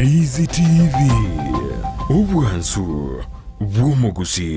Ndizi TV Ubwansu Bw'omugusi.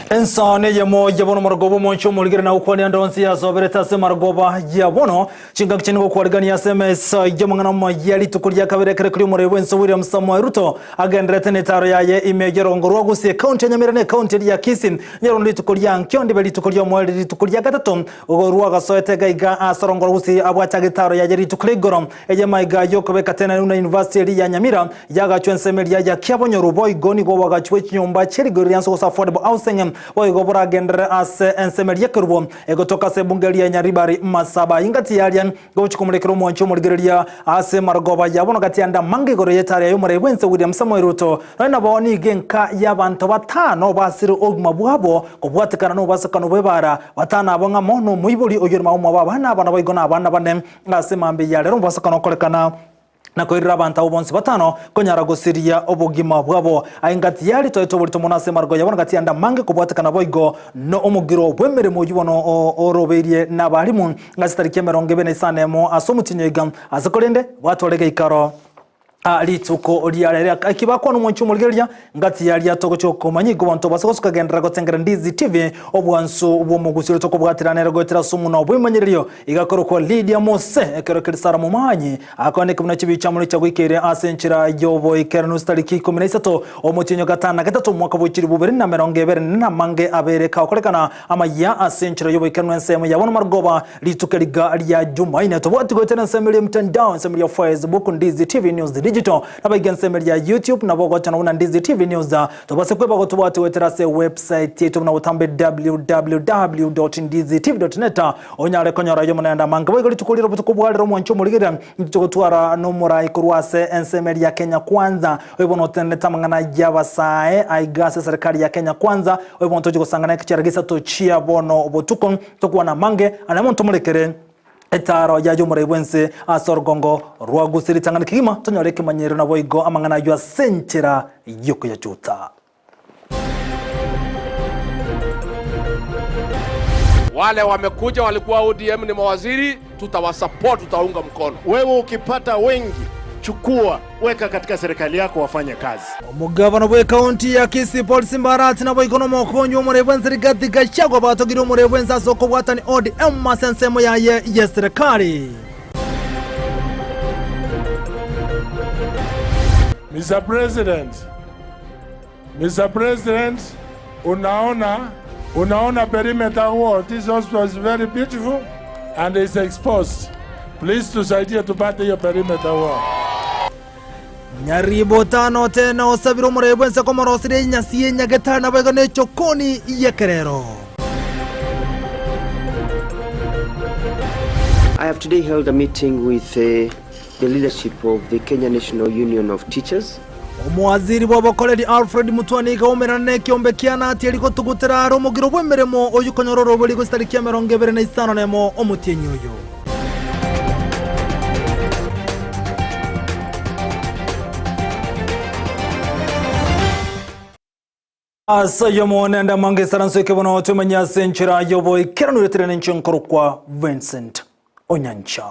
Ensane yemo yabono margobo moncho mulgire na ukwani andonsi ya sobereta se margoba yabono chinga kichinigo kwarigani ya SMS yamangana mu yali tukurya kaberekere kuri murewe nso William Samoei Ruto agendrete netaro yaye imegero ngorwa gusie county nyamirane county ya Kisii nyarundi tukurya nkyondi beli tukurya mwali tukurya gatatu ogorwa gasoete gaiga asorongoro gusie abwacha gitaro yaye ritukurigoro eyemaiga yokobeka tena una university ya Nyamira yaga chwensemeria ya Kyabonyo Ruboy goni go wagachwe nyumba chirigori yanso affordable housing Oigobora gendere ase ensemeria kurbo egotoka se bungeria Nyaribari Masaba ingati yalian gochukumulekero moncho mulgeria ase margoba yabono gatianda mangigoro yetari yo murewense William Samoei Ruto na boni genka yabantu batano basiri ogma bwabo kubwatikana no basakano bebara batana abonga mono muibuli oyirma umwa bana bana baigona abana bane ase mambe yale ro basakano kolekana na koirira abantu bonse batano konyara gosiria obogima bwabo aingati yali toeto bulito monase margo yabona gati anda mange kubwatakana boigo no omugiro bwemere mu yubono oroberie nabalimu ngasitari kemeronge bene sanemo asomutinyiga azakolende watolege ikaro lituko lyarere akibakwa n'umunchu mulgeria ngati yali atoko cyoko manyigo bantu basokosuka gendera gotengera Ndizi TV obwansu bw'omugusiro toko bwatiranera gotera sumu no bwimanyiriyo igakoro ko Lydia Mose ekerokerisara mu manyi akone kumuna kibica muri cyagwikere asenchira yobo ikerano stariki 13 omutinyo gatana gatatu mwaka bukiri bubere na merongevere na mange abereka okolekana amaya asenchira yobo ikerano nsemo yabona margoba litukeriga lya Jumaine tobwati gotera nsemeli mtandao nsemeli ya Facebook Ndizi TV News digital nabagensemeli ya YouTube nabogotana una Ndizi TV News tobase kweba gotubwati weterase website yetu na utambe www.ndizitv.net onyare konyora yo munenda manga bwegoli tukulira butukubwalero mwancho muligira ntugotwara no murai kurwase ensemeli ya Kenya Kwanza webono teneta mangana yabasae aigase serikali ya Kenya Kwanza webono toje gusangana kichiragisa tochia bono obotuko tokwana mange anamuntu mulekere etaro ya murewense asorgongo rwagusiri tangana kigima tonyoreke manyero na boigo amangana yo senchera yoko ya chuta. Wale wamekuja walikuwa ODM ni mawaziri, tutawasupport, tutaunga mkono. Wewe ukipata wengi chukua weka katika serikali yako wafanye kazi. Omugabano bwe county ya Kisii Paul Simbarati na boikono mokonyo murewense Rigathi Gachagua batogiro murewense asoko bwatani ODM masensemo yaye ya serikali. Mr. President, unaona perimeter wall. This hospital is very beautiful and is exposed. Please tusaidie tupate hiyo perimeter wall. Nyaribo tano tena osabiro murewense komorosire nyasiye nyagetana bwegone chokoni yekerero. I have today held a meeting with the leadership of the Kenya National Union of Teachers. Omwaziri w'abakoreri Alfred Mutwaniga omerane kyombekiana ati eliko tugutera romogiro bwemeremo oyukonyororo buli gustariki 25 nemo omutienyi oyo. Asa yomone nda mange saranso kebono tumenya senchira yobo ikerano retirene nchonkorokwa Vincent Onyancha.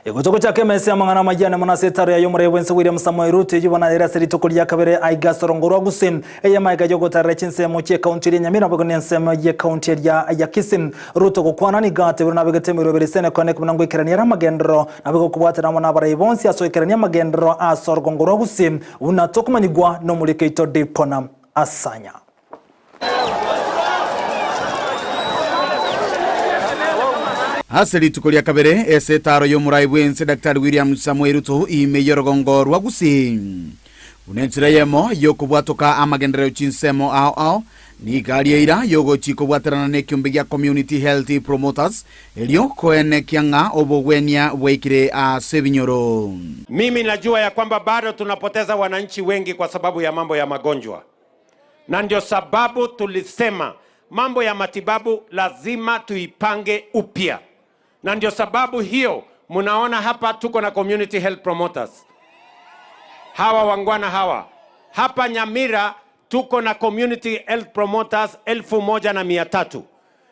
Egotoko chake mesi amangana majana monasetaro ya murewense William Samoei Ruto yibona era serito ya kabere aigasorongorwa gusim eyamaiga yogotara chinsemo che county ya Nyamira bagone nsemo ye county ya Kisii Ruto gukwana ni gate buri nabegetemiro berisene kone kumunango ikerania ramagendro nabego kubwatira mona barayibonsi aso ikerania magendro asorongorwa gusim unatokumanyigwa no muri Keito Dipona Asanya. Aseli tukolia kabere esetaro yomurai bwense Dr. William Samoei Ruto imeyorogongo rwagusi. Unenchira yemo yokubwatoka amagendero chinsemo ao ni gari ira yogo chiko bwaterana ne kyumbigia community health promoters elio koene kianga obogwenia weikire a sebinyoro. Mimi najua ya kwamba bado tunapoteza wananchi wengi kwa sababu ya mambo ya magonjwa. Na ndio sababu tulisema mambo ya matibabu lazima tuipange upya. Na ndio sababu hiyo munaona hapa tuko na community health promoters. Hawa wangwana hawa. Hapa Nyamira tuko na community health promoters 1,300.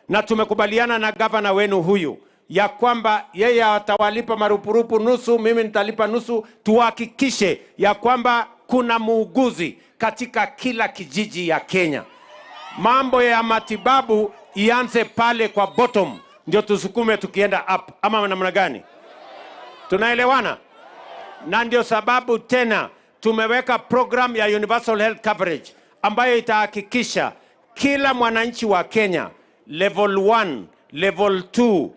Na tumekubaliana na gavana wenu huyu ya kwamba yeye atawalipa marupurupu nusu, mimi nitalipa nusu, tuhakikishe ya kwamba kuna muuguzi katika kila kijiji ya Kenya. Mambo ya matibabu ianze pale kwa bottom, ndio tusukume tukienda up, ama namna gani? Tunaelewana? Na ndio sababu tena tumeweka program ya universal health coverage ambayo itahakikisha kila mwananchi wa Kenya level 1, level 2,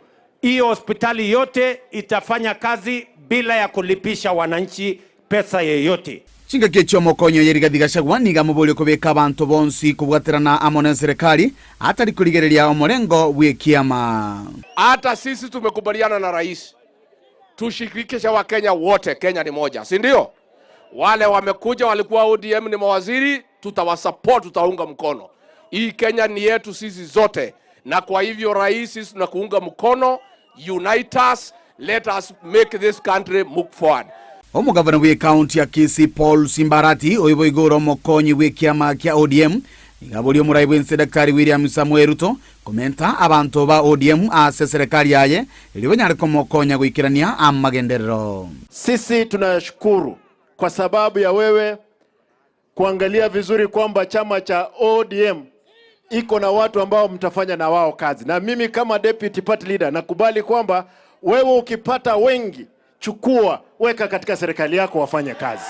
hiyo hospitali yote itafanya kazi bila ya kulipisha wananchi pesa yeyote. Chinga kecho mokonyo Rigathi Gachagua niga mubuli kubeka abantu bonsi kubwaterana amone serikali atari kuligereria omorengo w'ikiama. Hata sisi tumekubaliana na rais tushirikishe wa Kenya wote, Kenya ni moja, si ndio? Wale wamekuja walikuwa ODM ni mawaziri, tutawasupport, tutaunga mkono. Hii Kenya ni yetu sisi zote, na kwa hivyo rais sisi tunakuunga mkono. Unite us, let us make this country move forward. Omugavana we county ya Kisii Paul Simbarati oibo igoro mokonyi we kiama kia ODM igabuli omurai bwense Dr. William Samoei Ruto komenta abantu ba ODM ase serikali yaye ili banyariko mokonya guikirania amagenderero. Sisi tunashukuru kwa sababu ya wewe kuangalia vizuri kwamba chama cha ODM iko na watu ambao mtafanya na wao kazi. Na mimi kama deputy party leader nakubali kwamba wewe ukipata wengi, chukua, weka katika serikali yako wafanye kazi.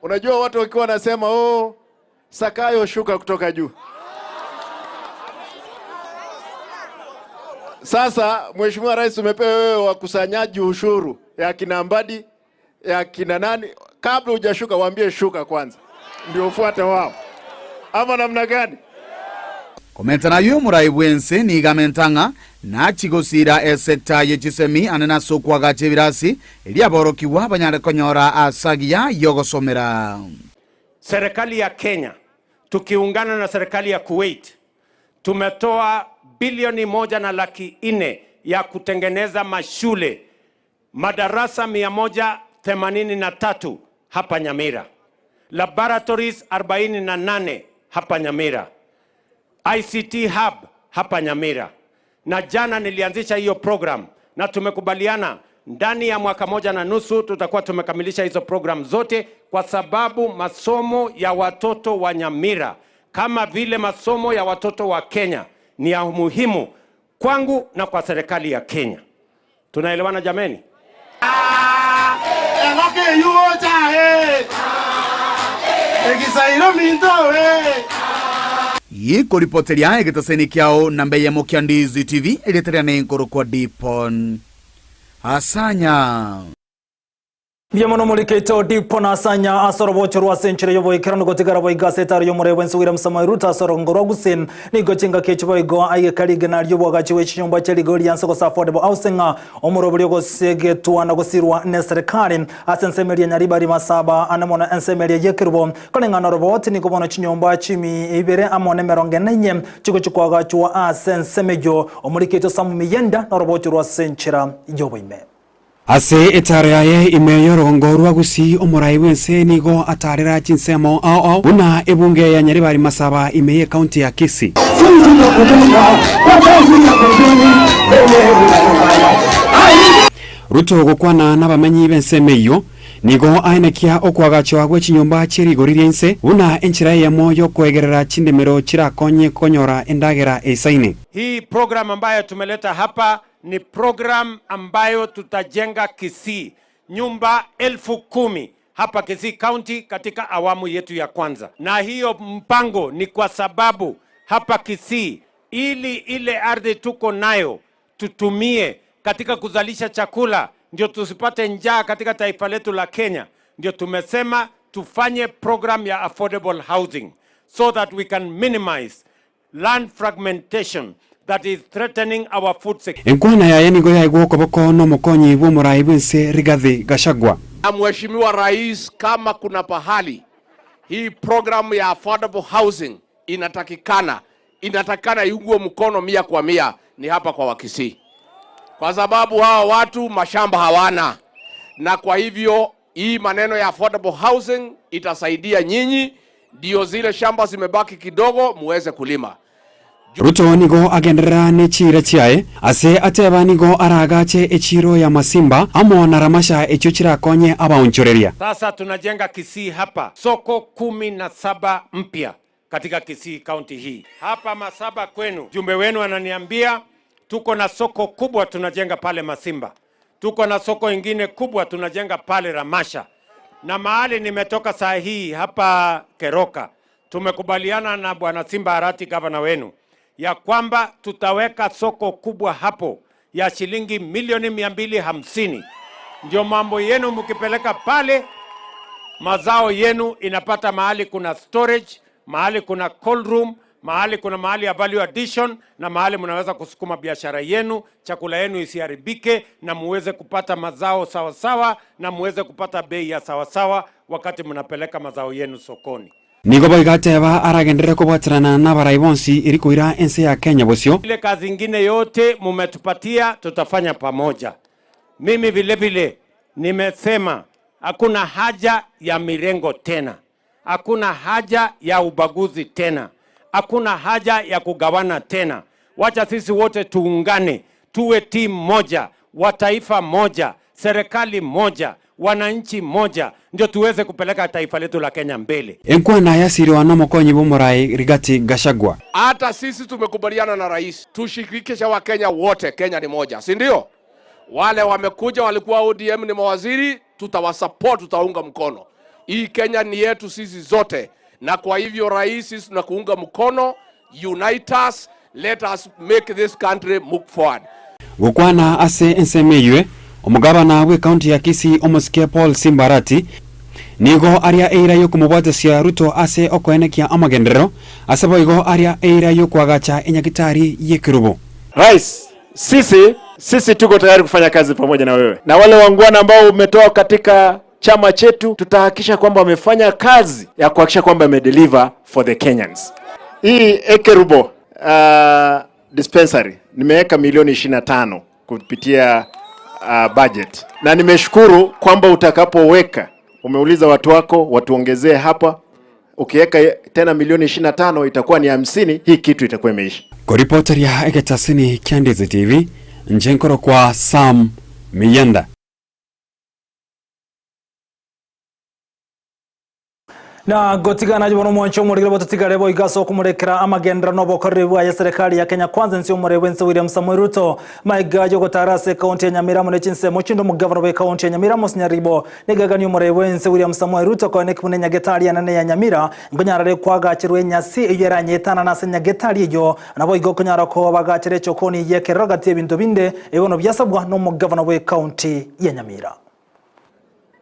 Unajua watu wakiwa wanasema Sakayo shuka kutoka juu. Sasa Mheshimiwa Rais umepewa wewe wakusanyaji ushuru ya kina Mbadi, ya kina nani, kabla hujashuka waambie shuka kwanza ndio ufuate wao. Ama namna gani? Komenta na yu murai bwense ni gamentanga na chigosira sekta yechisemi anena sokwa gache virasi ili aborokiwa banyare konyora asagia yogosomera. Serikali ya Kenya tukiungana na serikali ya Kuwait tumetoa bilioni 1.4 ya kutengeneza mashule, madarasa 183 hapa Nyamira, laboratories 48 hapa Nyamira, ICT hub hapa Nyamira. Na jana nilianzisha hiyo program na tumekubaliana ndani ya mwaka 1.5 tutakuwa tumekamilisha hizo program zote, kwa sababu masomo ya watoto wa Nyamira kama vile masomo ya watoto wa Kenya ni ya muhimu kwangu na kwa serikali ya Kenya. Tunaelewana jameni? Yiko ripoteria egetaseni kiao nambe ya Mokiandizi TV eleteriane nkoro kwa Dipon Asanya. Biamono muliketo Dipon Asanya asorobocho rwa senchire yobo ikirano gotigara bo igasetaro yomure wense William Samoei Ruto asorongoro gusin ni gochinga kecho igo aye kaliga na ryo bwagachi wechinyomba cheli goli yansoko sa affordable housing omurobulyo gosege tuana gosirwa ne serikali asensemeria nyaribari masaba anamona ensemeria yekirbo konengana robot ni gobono chinyomba chimi ibere amone meronge nenye chiko chikwaga chwa asensemejo omuliketo samu miyenda na robocho rwa senchira yobo ime ase etare yaye imeyorongorwa gusi omurai wense nigo atarera chinsemo ao una ebunge ya Nyaribari Masaba imeye county ya Kisii. Ruto gukwana n'abamenyi bensemeyo nigo ainekia okwagachwa gwechinyomba cherigoririe nse una enchira yamo yo kwegerera chindemero chirakonye konyora endagera esaine. Hii program ambayo tumeleta hapa ni program ambayo tutajenga Kisii nyumba 10,000 hapa Kisii County katika awamu yetu ya kwanza. Na hiyo mpango ni kwa sababu hapa Kisii ili ile ardhi tuko nayo tutumie katika kuzalisha chakula, ndio tusipate njaa katika taifa letu la Kenya. Ndio tumesema tufanye program ya affordable housing so that we can minimize land fragmentation that is threatening our food security. Enkwana ya yani goya igwoko boko no mukonyi bwo murai bwense Rigathi Gachagua. Mheshimiwa Rais, kama kuna pahali hii program ya affordable housing inatakikana iungwe mkono 100% ni hapa kwa Wakisii, kwa sababu hawa watu mashamba hawana, na kwa hivyo hii maneno ya affordable housing itasaidia nyinyi, ndio zile shamba zimebaki kidogo muweze kulima. Ruto nigo agendera ne chira chiae ase ateba nigo aragache echiro ya Masimba amo na Ramasha echochira konye abaonchoreria. Sasa tunajenga Kisii hapa soko 17 mpya katika Kisii county hii. Hapa Masaba kwenu, jumbe wenu ananiambia tuko na soko kubwa tunajenga pale Masimba. Tuko na soko ingine kubwa tunajenga pale Ramasha. Na mahali nimetoka saa hii hapa Keroka, tumekubaliana na Bwana Simba Arati gavana wenu ya kwamba tutaweka soko kubwa hapo ya shilingi milioni 250. Ndio mambo yenu mkipeleka pale, mazao yenu inapata mahali kuna storage, mahali kuna cold room, mahali kuna mahali ya value addition, na mahali mnaweza kusukuma biashara yenu, chakula yenu isiharibike, na muweze kupata mazao sawa sawa, na muweze kupata bei ya sawa sawa wakati mnapeleka mazao yenu sokoni. Nigo boigateba aragendera kubwatirana na baraibonsi irikuira ense ya Kenya bosio. Ile kazi ingine yote mumetupatia tutafanya pamoja. Mimi vile vile nimesema hakuna haja ya mirengo tena. Hakuna haja ya ubaguzi tena. Hakuna haja ya kugawana tena. Wacha sisi wote tuungane, tuwe timu moja, wa taifa moja, serikali moja, wananchi moja, ndio tuweze kupeleka taifa letu la Kenya mbele. Enkwana ya siri wa mukonyi bwo murai Rigathi Gachagua. Hata sisi tumekubaliana na rais, tushirikishe wa Kenya wote, Kenya ni moja, si ndio? Wale wamekuja walikuwa ODM ni mawaziri, tutawasupport, tutaunga mkono. Hii Kenya ni yetu sisi zote, na kwa hivyo rais, sisi tunakuunga mkono. Unite us, let us make this country move forward. Gukwana ase ensemeywe omugabana we county ya Kisii Omosike Paul Simba Arati nigo aria eira yo kumubwatesia Ruto ase okwenekia amagendero asaba igo aria eira yo kwagacha enyagitari yekirubo. Rais, sisi tuko tayari kufanya kazi pamoja na wewe, na wale wangwana ambao umetoa katika chama chetu, tutahakikisha kwamba wamefanya kazi ya kuhakikisha kwamba wamedeliver for the Kenyans. Hii Ekerubo dispensary nimeweka milioni 25 kupitia budget, na nimeshukuru kwamba utakapoweka, umeuliza watu wako watuongezee hapa, ukiweka tena milioni 25 itakuwa ni 50, hii kitu itakuwa imeisha. Kwa reporter ya Egetasini Kiandizi TV, njenkoro kwa Sam Miyanda. Na gotigana jibono mwancho murigire botutigare bo igaso kumurekera amagendera no bokorrewa ya serikali ya Kenya Kwanza nsi umurewense William Samoei Ruto maigajo gotarase county ya Nyamira munechinse muchindo mugavana we county ya Nyamira Musnyaribo negagani umurewense William Samoei Ruto ko nek munenya getari anane ya Nyamira ngonyarare kwagachirwe nyasi yeranyetana na senya getari yo nabo igokonyara ko bagachire chokoni yekeragati ebintu binde ebono byasabwa no mugavana we county ya Nyamira.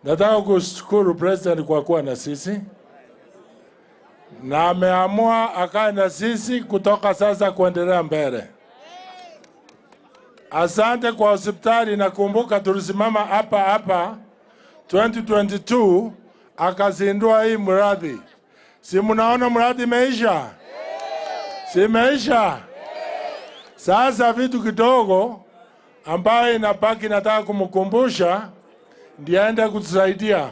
Nataka kushukuru president kwa kuwa na sisi, na ameamua akae na sisi kutoka sasa kuendelea mbele. Asante kwa hospitali, nakumbuka tulisimama hapa 2022 akazindua hii mradi. Si mnaona mradi imeisha? Si imeisha? Sasa vitu kidogo ambayo inabaki nataka kumkumbusha ndiye aende kutusaidia.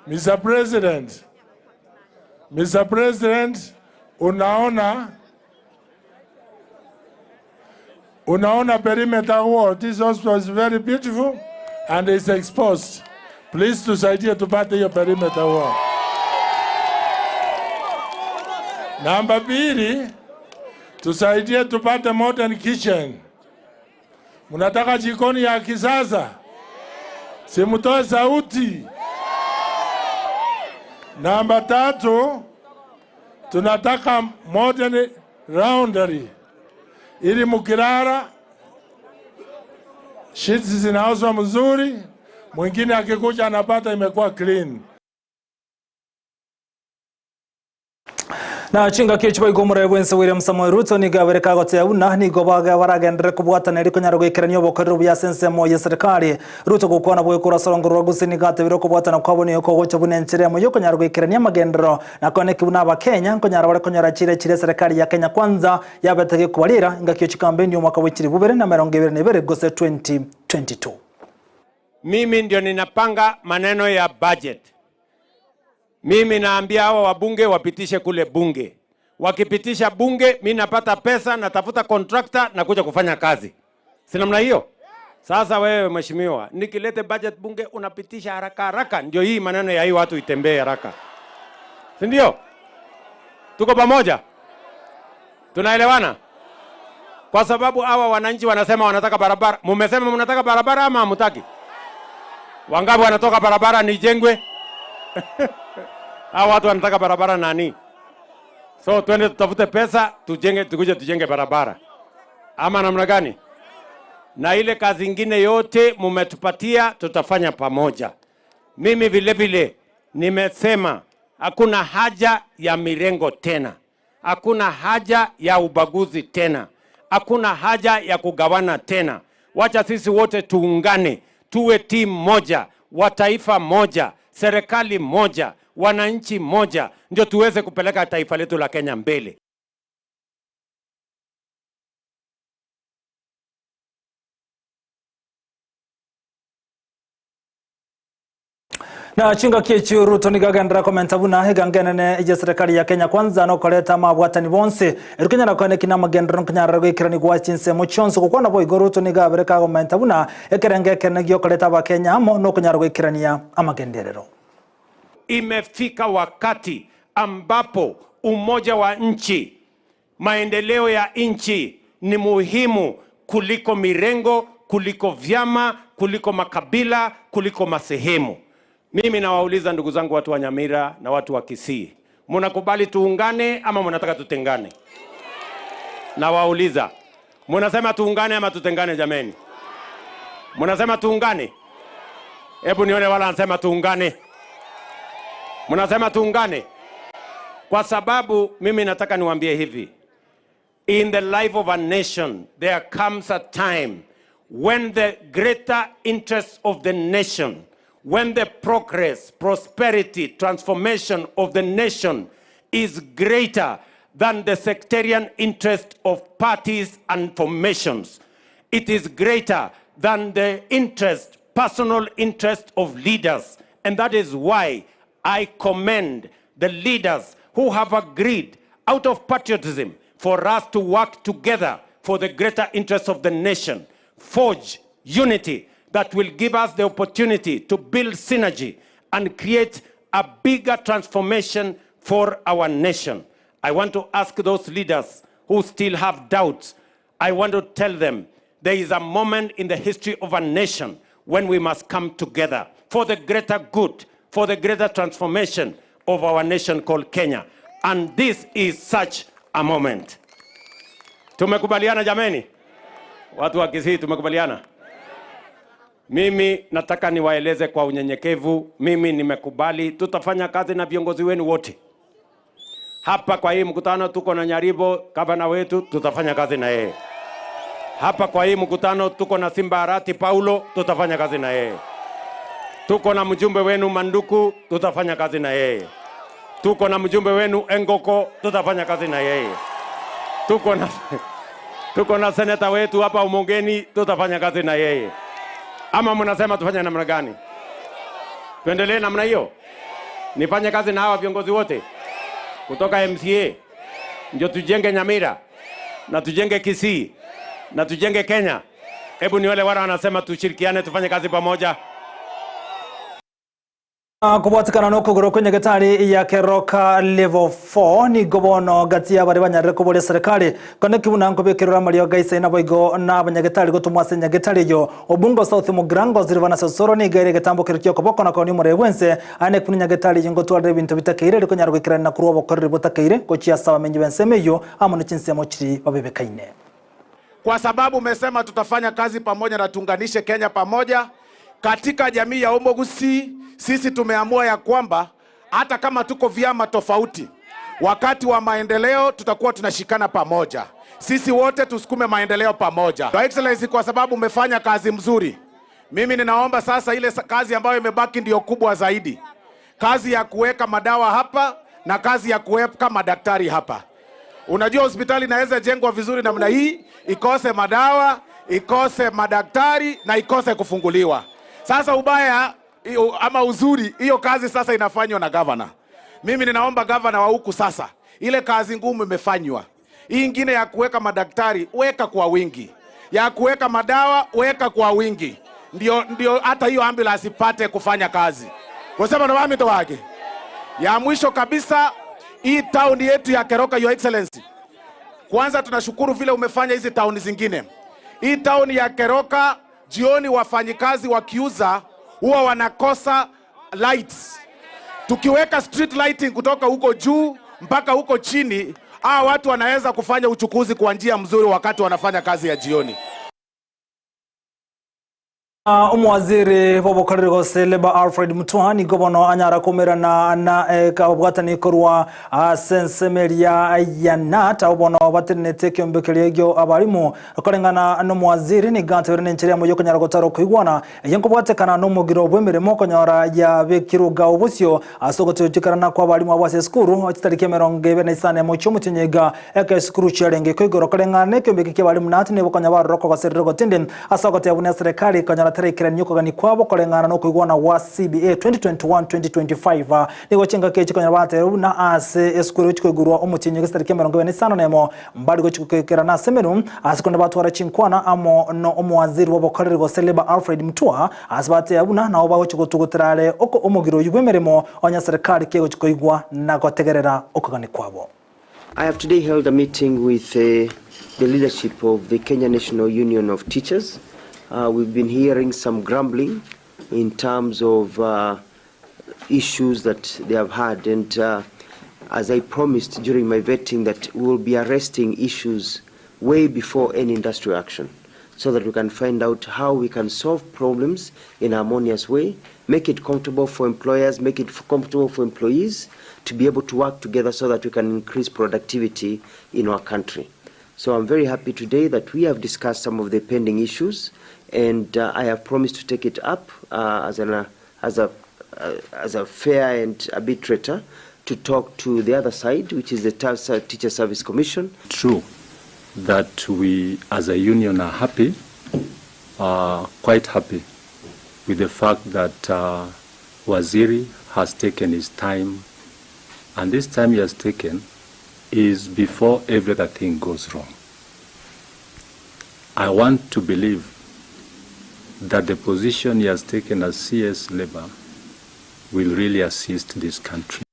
Mr. President, unaona perimeter wall. This hospital is very beautiful and is exposed. Please tusaidie tupate hiyo perimeter wall. Namba 2, tusaidie tupate modern kitchen. Mnataka jikoni ya kisasa? Simutoe sauti. Namba 3, tunataka modern laundry ili mukirara sheets zinauzwa mzuri, mwingine akikuja anapata imekuwa clean. Na chinga kichwa igomura Wense William Samoei Ruto ni gabere kagote una ni gobaga baragendere kubwatana ri kunyara gwikiranyo bokorero bya sensemo ya serikali Ruto gukona bwe kura sorongo rwagusini gate biro kubwatana kwabone yoko gocha bunencheremo yoko nyara gwikirania magendero na koneki buna ba Kenya kunyara bare kunyara chire serikali ya Kenya kwanza yabatege kubalira ngakyo chikambendi umwaka w'ikiri bubere na 2022 gose 2022. Mimi ndio ninapanga maneno ya budget. Mimi naambia hawa wabunge wapitishe kule bunge. Wakipitisha bunge, mimi napata pesa, natafuta contractor na kuja kufanya kazi. Si namna hiyo? Sasa wewe mheshimiwa, nikilete budget bunge unapitisha haraka haraka, ndio hii maneno ya hii watu itembee haraka. Si ndio? Tuko pamoja? Tunaelewana? Kwa sababu hawa wananchi wanasema wanataka barabara. Mumesema mnataka barabara ama hamtaki? Wangapi wanatoka barabara nijengwe? Hawa watu wanataka barabara nani? So twende tutafute pesa, tukuje tujenge barabara. Ama namna gani? Na ile kazi ingine yote mumetupatia tutafanya pamoja. Mimi vile vile nimesema hakuna haja ya mirengo tena. Hakuna haja ya ubaguzi tena. Hakuna haja ya kugawana tena. Wacha sisi wote tuungane, tuwe timu moja, wa taifa moja, serikali moja, wananchi moja, ndio tuweze kupeleka taifa letu la Kenya mbele. Na chinga kichi Ruto ni gagendera komenta buna hegangenene ya serikali ya Kenya kwanza no koleta mabwatani bonse erukenya na kone kina magendero nkanyara gwikirani gwa chinse mu chonso kukona boy Ruto ni gabere ka komenta buna ekerenge kenegyo koleta ba Kenya amo no kunyara gwikirania amagenderero. Imefika wakati ambapo umoja wa nchi, maendeleo ya nchi ni muhimu kuliko mirengo, kuliko vyama, kuliko makabila, kuliko masehemu. Mimi nawauliza ndugu zangu watu wa Nyamira na watu wa Kisii, mnakubali tuungane ama mnataka tutengane? Nawauliza, mnasema tuungane ama tutengane jameni? Mnasema tuungane? Hebu nione wala wanasema tuungane. Mnasema tuungane? Kwa sababu mimi nataka niwaambie hivi. In the life of a nation, there comes a time when the greater interest of the nation, when the progress, prosperity, transformation of the nation is greater than the sectarian interest of parties and formations. It is greater than the interest, personal interest of leaders. And that is why I commend the leaders who have agreed out of patriotism for us to work together for the greater interest of the nation, forge unity that will give us the opportunity to build synergy and create a bigger transformation for our nation. I want to ask those leaders who still have doubts, I want to tell them there is a moment in the history of a nation when we must come together for the greater good, for the greater transformation of our nation called Kenya. And this is such a moment. Tumekubaliana jameni? Watu wa Kisii tumekubaliana? Mimi nataka niwaeleze kwa unyenyekevu, mimi nimekubali, tutafanya kazi na viongozi wenu wote. Hapa kwa hii mkutano tuko na Nyaribo, gavana wetu, tutafanya kazi na yeye. Hapa kwa hii mkutano tuko na Simba Arati Paulo, tutafanya kazi na yeye. Tuko na mjumbe wenu Manduku, tutafanya kazi na yeye. Tuko na mjumbe wenu Engoko, tutafanya kazi na yeye. Tuko na seneta wetu hapa Umongeni, tutafanya kazi na yeye. Ama mnasema tufanye namna gani? Tuendelee namna hiyo? Nifanye kazi na hawa viongozi wote kutoka MCA ndio tujenge Nyamira na tujenge Kisii na tujenge Kenya. Hebu ni wale wale wanasema tushirikiane tufanye kazi pamoja. Kubatikana no kugoro kwenye nyagatari ya Keroka level 4 ni gobono gatia bari banyarire kubole serikali kone kibuna nkobekirura Mario Gaisa na boigo na abanyagatari gotumwase nyagatari yo Obungo South Mugrango zirivana sosoro ni gaire gatambo kirikyo koboko na koni muri wense ane kunya nyagatari jingo tware bintu bitakeire riko nyarwo ikirana na kurubo korre botakeire ko chia sawa menye benseme yo amono chinsemo chiri babebekaine. kwa sababu umesema tutafanya kazi pamoja na tuunganishe Kenya pamoja. Katika jamii ya Omogusi, sisi tumeamua ya kwamba hata kama tuko vyama tofauti, wakati wa maendeleo tutakuwa tunashikana pamoja. Sisi wote tusukume maendeleo pamoja. Your Excellency, kwa sababu umefanya kazi mzuri, mimi ninaomba sasa ile kazi ambayo imebaki ndio kubwa zaidi. Kazi ya kuweka madawa hapa na kazi ya kuweka madaktari hapa. Unajua hospitali inaweza jengwa vizuri namna hii, ikose madawa, ikose madaktari na ikose kufunguliwa. Sasa ubaya ama uzuri, hiyo kazi sasa inafanywa na governor. Mimi ninaomba governor wa huku sasa, ile kazi ngumu imefanywa. Hii ingine ya kuweka madaktari, weka kwa wingi. Ya kuweka madawa, weka kwa wingi. Ndio hata hiyo ambulance ipate kufanya kazi. Kwa sababu na mito wake. Ya mwisho kabisa, hii town yetu ya Keroka, Your Excellency. Kwanza tunashukuru vile umefanya hizi town zingine. Hii town ya Keroka, jioni wafanyikazi wakiuza huwa wanakosa lights. Tukiweka street lighting kutoka huko juu mpaka huko chini, watu wanaweza kufanya uchukuzi kwa njia mzuri wakati wanafanya kazi ya jioni. Umwaziri w'ubukorere bwose Leba Alfred Mutua ni gobono anyara kumerana na kabwatani korwa sensemeria ya nata ubono batenete kyombekerie gyo abarimu akorengana no mwaziri ni gante berne nchiri mu yoko nyara gotaro kwigwana yenko bwatekana no mugiro bwemeremo konyora ya bekiruga ubusyo asogotujikarana kwa abarimu abase skuru akitarike 24 mu cyo mutinyega eka skuru cyarenge kwigoro korengana kyombekeke abarimu nati ne bokonya baroko baserero gotinde asogote abune serikali konyara tarekera nyukogani kwabo korengana no kwigwana wa CBA 2021-2025 nigo chenga kechi konyara bateru na ase eskuru chikwegurwa umutinyi gistarike 25 nemo mbari go chikukekera na semeru asikonda batwara chinkwana amo no omwaziri w'ubukorere bwose Leba Alfred Mutua asibate abuna na obaho chikutugutirare oko omugiro yubwemeremo onya serikali kego chikoigwa na gotegerera okogani kwabo. I have today held a meeting with the leadership of the Kenya National Union of Teachers. We've been hearing some grumbling in terms of issues that they have had, and as I promised during my vetting that we will be arresting issues way before any industrial action, so that we can find out how we can solve problems in a harmonious way, make it comfortable for employers, make it comfortable for employees to be able to work together so that we can increase productivity in our country. So I'm very happy today that we have discussed some of the pending issues, and I have promised to take it up as a fair and arbitrator to talk to the other side, which is the Teacher Service Commission. True that we as a union are happy, quite happy with the fact that Waziri has taken his time, and this time he has taken is before every other thing goes wrong. I want to believe that the position he has taken as CS Labour will really assist this country.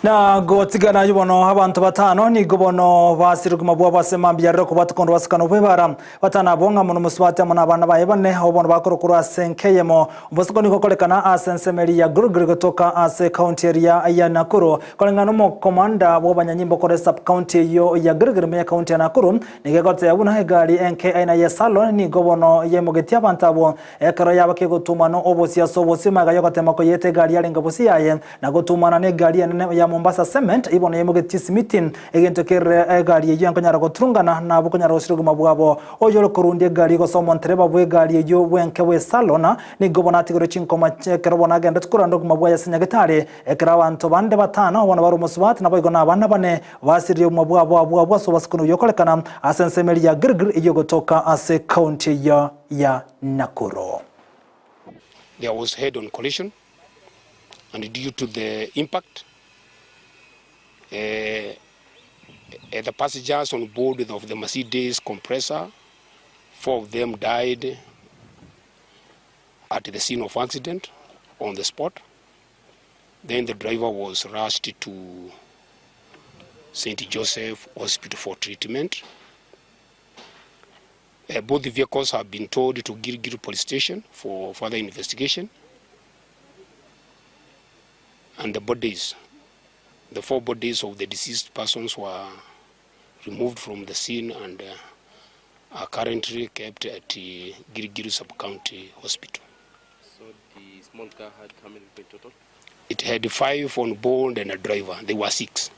Na gotigana yubono abantu batano ni gobono basiruguma bwa basemambya rero kubatukondo basikano bwebara batana bonga muno muswate amana abana bayebane obono bakorokura senkeyemo ubosiko niko kolekana asensemeri ya guruguru gotoka ase county area ya Nakuru kolengana mo commander bo banyanyimbo kore sub county yo ya guruguru me county ya Nakuru nigegote yabuna egari NKI na yesalo ni gobono yemogetia bantabo ekaro yabake gutumano obosia sobosima gayogote mako yete gari yalenga bosia na gutumana ne gari ya Mombasa Cement ibono yemogeti meeting egentokere gari yeyo nkanyara gotrungana na bukonyara osiruguma bwabo oyolo korundi gari go somontreba bwe gari yeyo wenke we salona ni gobona tigoro chinkoma chekero bona agenda tukurando gumabwa yasinyagetare ekera abantu bande batano bona baro muswat na boygo na abana bane basiriye mu bwabo so basikuno yokolekana asensemeli ya girgir iyo gotoka ase county ya Nakuru. There was head-on collision, and due to the impact, the passengers on board of the Mercedes compressor, 4 of them died at the scene of accident on the spot. Then the driver was rushed to St. Joseph Hospital for treatment. Both the vehicles have been towed to Gilgil Police Station for further investigation. And the 4 bodies of the deceased persons were removed from the scene and are currently kept at Girigiru Sub-County Hospital. So the small car had how many in total? It had 5 on board and a driver. There were 6.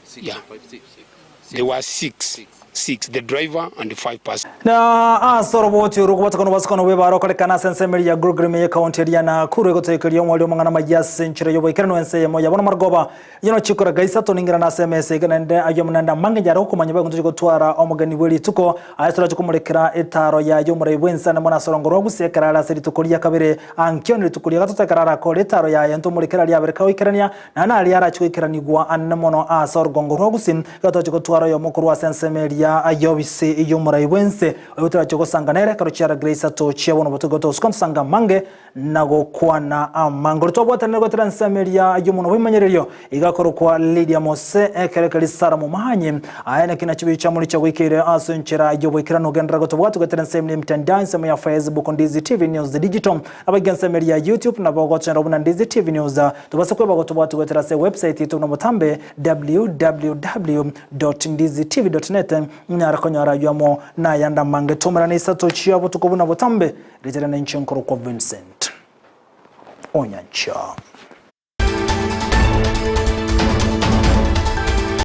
6 Yeah. or 5, 6? There were 6. 6. The driver and the 5 passengers. Na asoro boti urukubatako nubasikono webaro kolekana sensemeri ya Gurugrim ye county ya Nakuru egotekeri omwali omangana majase nchire yobo ikerano ense mo yabona margoba yino chikora gaisa toningira na SMS iganende ayomnanda mangejara okumanya baguntu gotwara omugani weli tuko ayisora chukumulekera etaro ya yomure bwensa na mona sorongoro gusekera la seri tukulia kabere ankionire tukulia gatotekarara ko etaro ya yento mulekera lya bereka ikerania na na ali ara chikikeranigwa annemono asor gongoro gusim gatoche gotwara yo mukuru wa sensemeri ya ayobise yomure bwense oyotera choko sanganere karuchara Grace to chiabono botogoto skonsanga mange nago kwana amangoro tobota nego transameria yomuno bimanyereyo igakoro kwa Lydia Mose ekerekari sara mu mahanye ayene kina chibicha muri cyo wikere asenchera yobwekera no gendra goto bwatu transameria mtandanse mu ya Facebook Ndizi TV News Digital abagensameria YouTube na bogotera obuna Ndizi TV News tubase kweba goto bwatu terase website itu no mutambe www.ndizitv.net nyara konyara yamo na yanda mange tomera ni sato chiabo tukobuna botambe ritera na nchenkoro kwa Vincent Onyancha.